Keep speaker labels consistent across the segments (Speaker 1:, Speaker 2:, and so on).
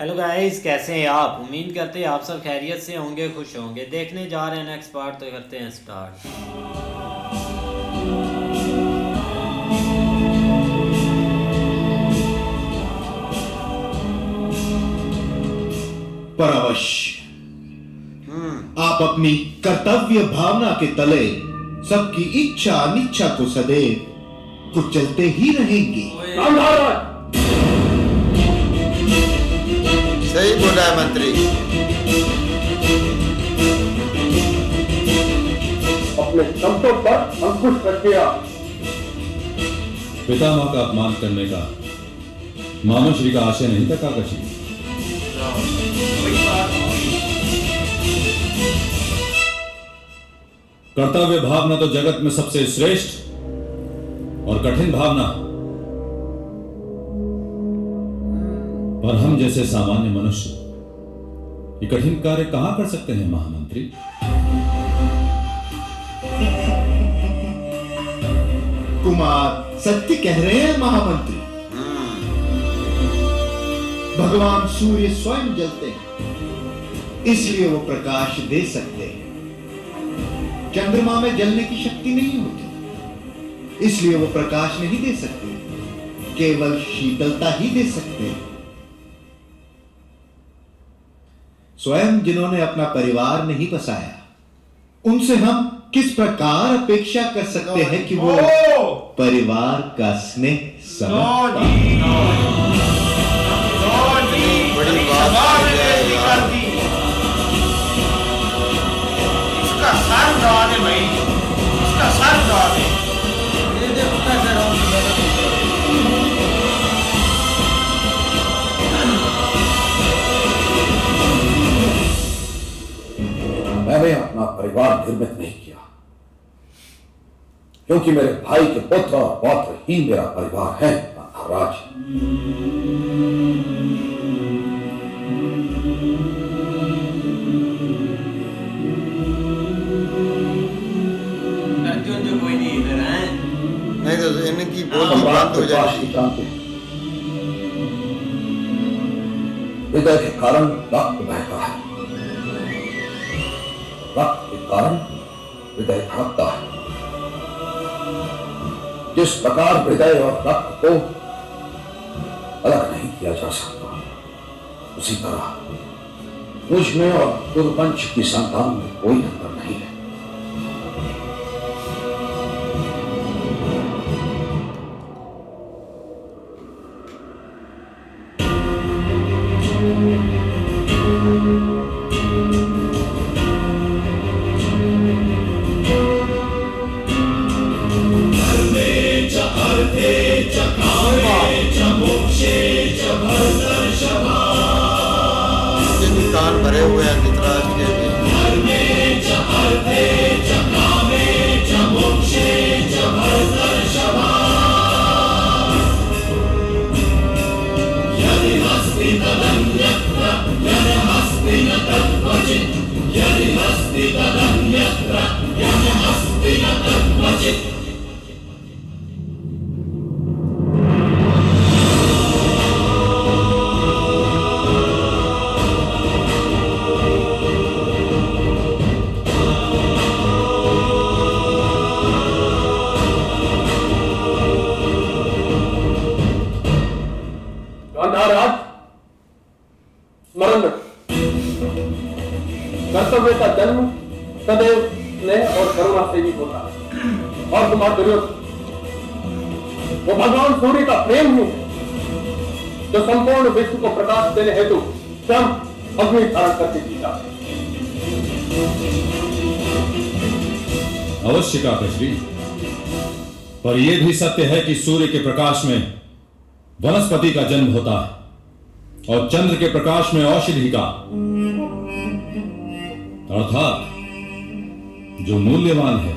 Speaker 1: Hello guys, कैसे हैं आप? उम्मीद करते हैं आप सब खैरियत से होंगे, खुश होंगे। देखने जा रहे हैं नेक्स्ट पार्ट, तो करते हैं स्टार्ट।
Speaker 2: पर अवश्य आप अपनी कर्तव्य भावना के तले सबकी इच्छा अनिच्छा को सदैव कुचलते ही रहेंगे।
Speaker 3: सही बोला है मंत्री।
Speaker 4: अपने शब्दों पर अंकुश रखिए।
Speaker 5: पितामह का अपमान करने का मानुश्री का आशय नहीं था काका जी। कर्तव्य भावना तो जगत में सबसे श्रेष्ठ और कठिन भावना, पर हम जैसे सामान्य मनुष्य ये कठिन कार्य कहां कर सकते हैं महामंत्री?
Speaker 2: कुमार सत्य कह रहे हैं महामंत्री। भगवान सूर्य स्वयं जलते हैं, इसलिए वो प्रकाश दे सकते हैं। चंद्रमा में जलने की शक्ति नहीं होती, इसलिए वो प्रकाश नहीं दे सकते, केवल शीतलता ही दे सकते हैं। स्वयं जिन्होंने अपना परिवार नहीं बसाया, उनसे हम किस प्रकार अपेक्षा कर सकते हैं कि वो परिवार का स्नेह समझ पाए?
Speaker 3: बड़ी बात
Speaker 6: उसका सर दबा दे भाई, उसका सर दबा दे।
Speaker 4: मैंने अपना परिवार निर्मित नहीं किया, क्योंकि मेरे भाई के पुत्र और पौत्र ही मेरा परिवार है महाराज।
Speaker 1: अर्जुन जो कोई नहीं इधर है।
Speaker 3: नहीं तो इनकी बोली बंद हो जाएगी।
Speaker 4: हृदय के कारण रक्त बहता है, रक्त के कारण हृदय धड़कता है। जिस प्रकार हृदय और रक्त को अलग नहीं किया जा सकता, उसी तरह मुझ में और दुर्वंश की संतान में कोई अंतर नहीं है।
Speaker 3: जिनके कान भरे हुए हैं धृतराज के भी।
Speaker 4: गांधाराज स्मरण रखो, कर्तव्य का जन्म सदैव स्नेह और करुणा से ही होता है। और तुम्हारा दुर्योधन वो भगवान सूर्य का प्रेम ही है, जो संपूर्ण विश्व को प्रकाश देने हेतु स्वयं अग्नि धारण करके जीता है।
Speaker 5: अवश्य काकश्री, पर यह भी सत्य है कि सूर्य के प्रकाश में वनस्पति का जन्म होता है और चंद्र के प्रकाश में औषधि का। अर्थात जो मूल्यवान है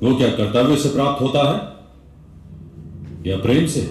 Speaker 5: वो क्या कर्तव्य से प्राप्त होता है या प्रेम से?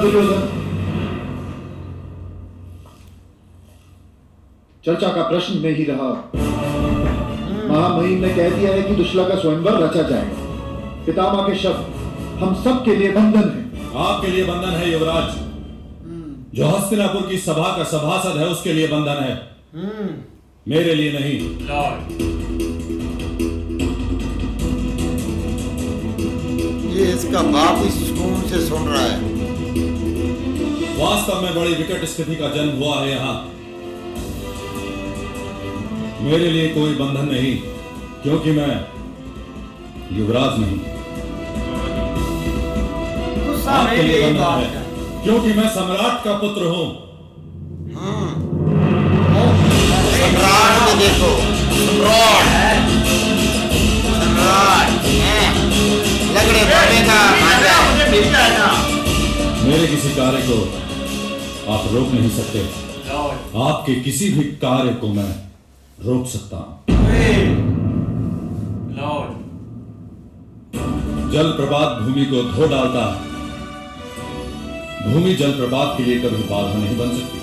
Speaker 2: दुर्योधन। चर्चा का प्रश्न में ही रहा। महामहिम ने कह दिया है कि दुश्ला का स्वयंवर रचा जाएगा। पितामह के शब्द हम सब के लिए बंधन है।
Speaker 5: आपके लिए बंधन है युवराज। जो हस्तिनापुर की सभा का सभासद है उसके लिए बंधन है, मेरे लिए नहीं।
Speaker 6: लॉर्ड,
Speaker 3: ये इसका बाप इस सुकून से सुन रहा है।
Speaker 5: वास्तव में बड़ी विकट स्थिति का जन्म हुआ है यहाँ। मेरे लिए कोई बंधन नहीं, क्योंकि मैं युवराज नहीं।
Speaker 6: गुस्सा
Speaker 5: आपके
Speaker 6: में
Speaker 5: लिए
Speaker 6: यही
Speaker 5: बंधन
Speaker 6: बात
Speaker 5: है,
Speaker 6: है।
Speaker 5: क्योंकि मैं सम्राट का पुत्र हूं।
Speaker 3: सम्राट को देखो, सम्राट सम्राट लगड़े बने का भांजा।
Speaker 6: मुझे मिल जाएगा।
Speaker 5: मेरे किसी कार्य को आप रोक नहीं सकते।
Speaker 6: लॉर्ड,
Speaker 5: आपके किसी भी कार्य को मैं रोक सकता हूं।
Speaker 6: लॉर्ड,
Speaker 5: जल प्रपात भूमि को धो डालता है, भूमि जल प्रपात के लिए कभी बाधा नहीं बन सकती।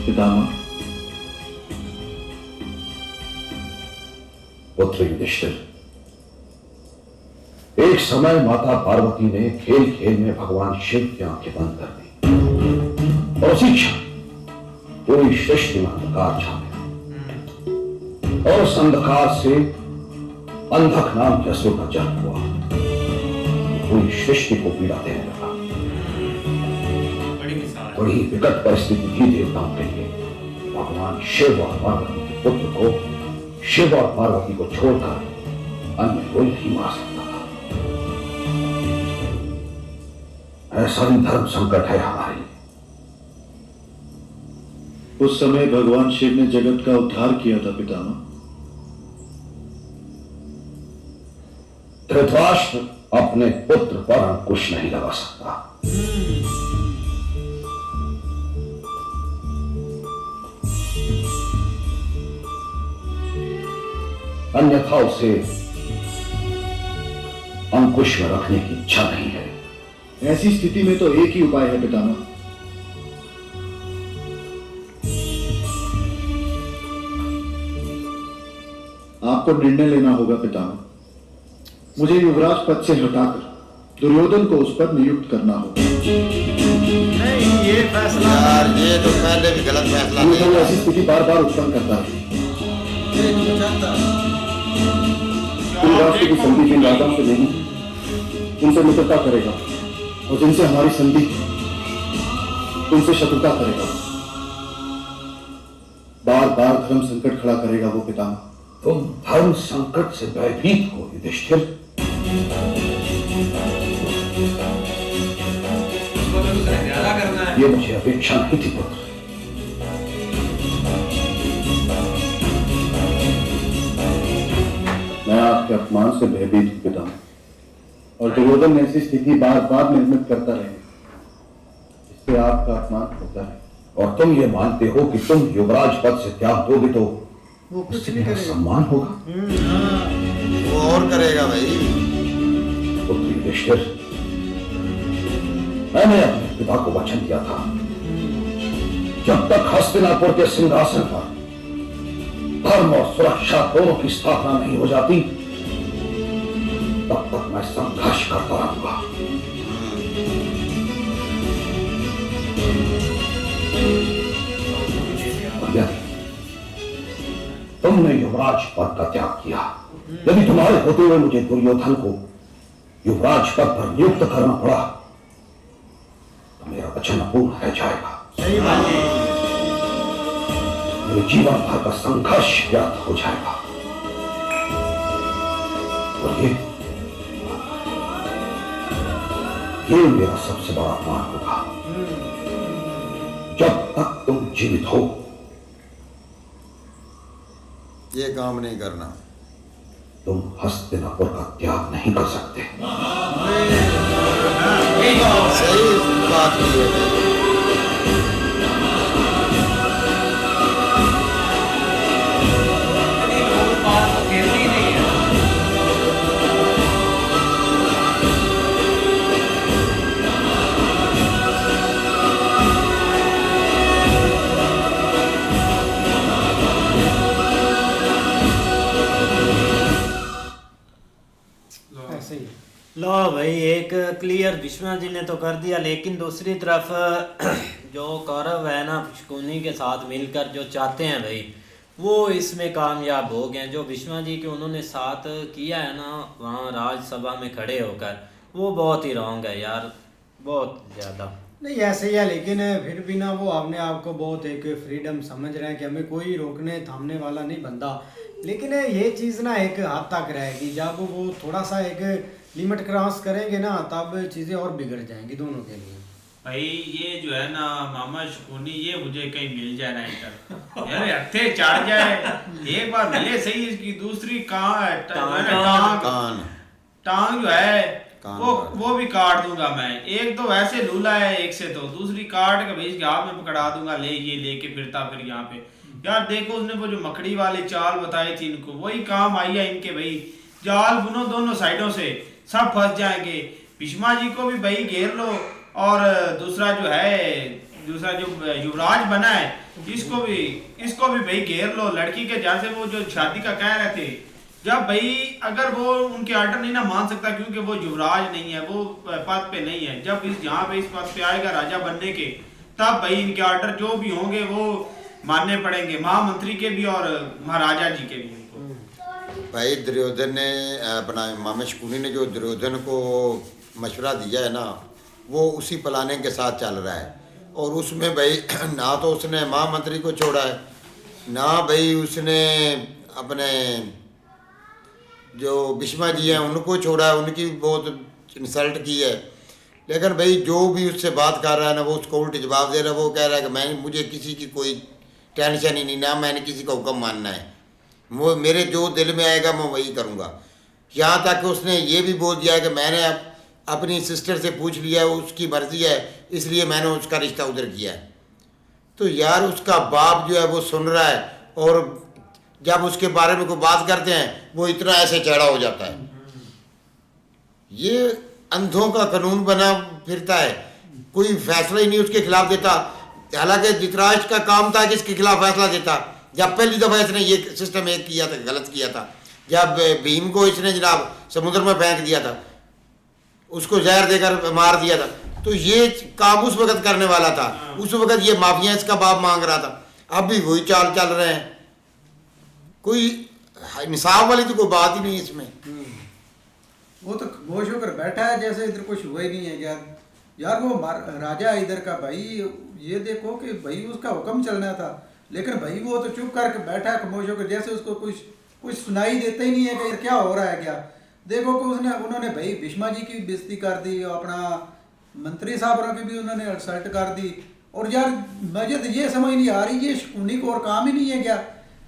Speaker 2: पितामह,
Speaker 7: पुत्र युधिष्ठिर, एक समय माता पार्वती ने खेल खेल में भगवान शिव की आंखें बंद कर दी और उसी क्षण पूरी सृष्टि में अंधकार छा गया और उस अंधकार से अंधक नाम के असुर का जन्म हुआ। पूरी सृष्टि को पीड़ा देने लगा।
Speaker 6: बड़ी मिसाल।
Speaker 7: बड़ी विकट परिस्थिति थी देवताओं के लिए। भगवान शिव और पार्वती के पुत्र को, शिव और पार्वती को छोड़कर अन्य कोई नहीं मार सकता था। ऐसा भी धर्म संकट है हमारे।
Speaker 2: उस समय भगवान शिव ने जगत का उद्धार किया था पितामह।
Speaker 7: धृतराष्ट्र अपने पुत्र पर अंकुश नहीं लगा सकता। अन्यथा उसे अंकुश में रखने की इच्छा नहीं है।
Speaker 2: ऐसी स्थिति में तो एक ही उपाय है पितामह। आपको निर्णय लेना होगा पितामह। मुझे युवराज पद से हटाकर दुर्योधन को उस पर नियुक्त करना होगा।
Speaker 1: नहीं, ये फैसला
Speaker 3: यार ये तो पहले भी गलत फैसला
Speaker 2: दुर्योधन
Speaker 3: नहीं
Speaker 2: ऐसी स्थिति बार बार उत्पन्न करता है। युवराज की संधि जिन राजाओं से नहीं उनसे मित्रता करेगा और जिनसे हमारी संधि उनसे शत्रुता करेगा। बार बार धर्म संकट खड़ा करेगा वो पितामह।
Speaker 7: तुम धर्म संकट से भयभीत हो युधिष्ठिर।
Speaker 6: उसको तो दूसरा ज्यादा करना है।
Speaker 7: ये मुझे अपेक्षा नहीं थी पुत्र।
Speaker 2: मैं आपके अपमान से भयभीत हूं पितामह और दुर्योधन ने ऐसी स्थिति बार बार निर्मित करता रहेगा इससे आपका अपमान होता है।
Speaker 7: और तुम ये मानते हो कि तुम युवराज पद से त्याग दोगे तो
Speaker 1: वो कुछ
Speaker 7: उससे
Speaker 1: नहीं
Speaker 7: मेरा
Speaker 1: करेगा।
Speaker 7: सम्मान होगा।
Speaker 3: वो और करेगा भाई।
Speaker 7: पुत्र युधिष्ठिर, मैंने अपने पिता को वचन दिया था, जब तक हस्तिनापुर के सिंहासन पर धर्म और सुरक्षा दोनों की स्थापना नहीं हो जाती तब तक मैं संघर्ष करता रहूंगा। और यदि तुमने युवराज पद का त्याग किया। यदि तुम्हारे होते हुए मुझे दुर्योधन को युवराज पद पर नियुक्त करना पड़ा तो मेरा वचन अपूर्ण रह जाएगा।
Speaker 1: सही बात है।
Speaker 7: मेरे जीवन भर का संघर्ष व्यर्थ हो जाएगा। और ये मेरा सबसे बड़ा अपमान होगा। जब तक तुम जीवित हो
Speaker 3: ये काम नहीं करना।
Speaker 7: तुम हस्तिनापुर का त्याग नहीं कर सकते।
Speaker 3: सही बात की है।
Speaker 1: लो भाई, एक क्लियर भीष्मा जी ने तो कर दिया, लेकिन दूसरी तरफ जो कौरव है ना शकुनी के साथ मिलकर जो चाहते हैं भाई वो इसमें कामयाब हो गए। जो भीष्मा जी के उन्होंने साथ किया है ना वहाँ राज्यसभा में खड़े होकर, वो बहुत ही रॉन्ग है यार, बहुत ज़्यादा।
Speaker 8: नहीं ऐसे ही है, लेकिन फिर भी ना वो अपने आप को बहुत एक फ्रीडम समझ रहे हैं कि हमें कोई रोकने थामने वाला नहीं बनता। लेकिन ये चीज़ ना एक हद तक रहेगी, जब वो थोड़ा सा एक लिमिट क्रॉस करेंगे ना तब चीज़ें और बिगड़ जाएंगी दोनों के लिए।
Speaker 6: भाई ये जो है ना मामा शकुनी, ये मुझे कहीं मिल जाए ना इंटर यार, हत्थे चढ़ जाए एक बार मिले सही। इसकी दूसरी टांग जो है वो भी काट दूंगा मैं। एक तो वैसे लूला है, एक से तो दूसरी काट के भाई इसके हाथ में पकड़ा दूंगा, ले ये लेके फिरता फिर यहाँ पे। यार देखो उसने वो जो मकड़ी वाली चाल बताई थी इनको, वही काम आई है इनके भाई। जाल बुनो दोनों साइडों से, सब फंस जाएंगे। भीष्मा जी को भी भाई घेर लो, और दूसरा जो युवराज बना है इसको भी भाई घेर लो। लड़की के जहाँ से वो जो शादी का कह रहे थे, जब भाई अगर वो उनके ऑर्डर नहीं ना मान सकता क्योंकि वो युवराज नहीं है, वो पद पे नहीं है, जब जहाँ पे इस पद पे आएगा राजा बनने के, तब भाई इनके ऑर्डर जो भी होंगे वो मानने पड़ेंगे, महामंत्री के भी और महाराजा जी के भी।
Speaker 3: भाई दुर्योधन ने अपना मामा शकुनी ने जो दुर्योधन को मशवरा दिया है ना, वो उसी प्लाने के साथ चल रहा है। और उसमें भाई ना तो उसने महामंत्री को छोड़ा है, ना भाई उसने अपने जो भीष्मा जी हैं उनको छोड़ा है, उनकी बहुत इंसल्ट की है। लेकिन भाई जो भी उससे बात कर रहा है ना, वो उसको उल्टे जवाब दे रहा है। वो कह रहा है कि मुझे किसी की कोई टेंशन ही नहीं, ना मैंने किसी का हुक्म मानना है, वो मेरे जो दिल में आएगा मैं वही करूँगा। यहाँ तक उसने ये भी बोल दिया है कि मैंने अपनी सिस्टर से पूछ लिया है, उसकी मर्जी है, इसलिए मैंने उसका रिश्ता उधर किया है। तो यार उसका बाप जो है वो सुन रहा है, और जब उसके बारे में कोई बात करते हैं वो इतना ऐसे चढ़ा हो जाता है। ये अंधों का कानून बना फिरता है, कोई फैसला ही नहीं उसके खिलाफ देता। हालांकि धृतराष्ट्र का काम था कि इसके खिलाफ फैसला देता। जब पहली दफ़ा इसने ये सिस्टम एक किया था, गलत किया था, जब भीम को इसने जनाब समुद्र में फेंक दिया था, उसको जहर देकर मार दिया था, तो ये काम उस वक्त करने वाला था। उस वक्त ये माफिया इसका बाप मांग रहा था। अब भी वही चाल चल रहे हैं, कोई इंसाफ वाली तो कोई बात ही नहीं इसमें।
Speaker 8: वो तो खामोश होकर बैठा है जैसे इधर कुछ हुआ ही नहीं है। यार वो राजा इधर का भाई, ये देखो कि भाई उसका हुक्म चलना था, लेकिन भाई वो तो चुप करके बैठा है खामोश होकर, जैसे उसको कुछ सुनाई देता ही नहीं है कि क्या हो रहा है क्या। देखो कि उन्होंने भाई भीष्मा जी की बेइज्जती कर दी, अपना मंत्री साहब की भी उन्होंने इंसल्ट कर दी। और यार मुझे तो ये समझ नहीं आ रही, ये शकुनी को और काम ही नहीं है क्या?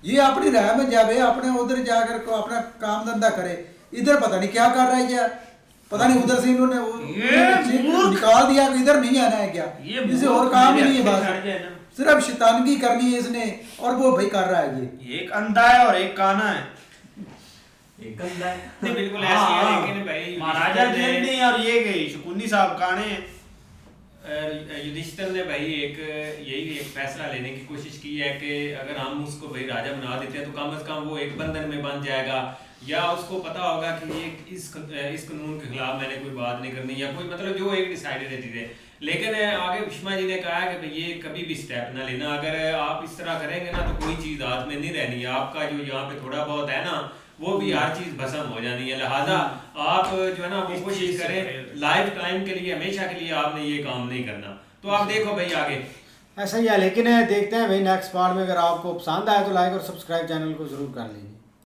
Speaker 8: ये अपनी राह में जावे, अपने उधर जाकर को अपना काम धंधा करे, इधर पता नहीं क्या कर रहा है क्या, पता नहीं उधर से इन्होंने निकाल दिया, इधर नहीं आना है क्या? इसे और काम ही नहीं है, बस सिर्फ शैतानगी करनी है इसने, और वो भाई कर रहा है। ये
Speaker 6: एक अंधा है और एक काना है, एक अंधा है नहीं बिल्कुल ऐसी है। लेकिन भाई महाराजा ने और ये गई शकुनी साहब काने हैं। युधिष्ठिर ने भाई एक फैसला लेने की कोशिश की है कि अगर हम उसको भाई राजा बना देते हैं तो कम से कम वो एक बंधन में बन जाएगा, या उसको पता होगा कि ये इस कानून के खिलाफ मैंने कोई बात नहीं करनी, या कोई मतलब जो एक डिसाइडेड है चीज़ें।
Speaker 9: लेकिन आगे भीष्मा जी ने कहा है कि ये कभी भी स्टेप ना लेना, अगर आप इस तरह करेंगे ना तो कोई चीज़ हाथ में नहीं रहनी है, आपका जो यहाँ पे थोड़ा बहुत है ना वो भी हर चीज़ भस्म हो जानी है। लिहाजा आप जो है ना वो कोशिश करें लाइफ टाइम के लिए, हमेशा के लिए आपने ये काम नहीं करना। तो आप देखो भाई आगे
Speaker 10: ऐसा ही है, लेकिन देखते हैं भाई नेक्स्ट पार्ट में। अगर आपको पसंद आए तो लाइक और सब्सक्राइब चैनल को ज़रूर कर लीजिए।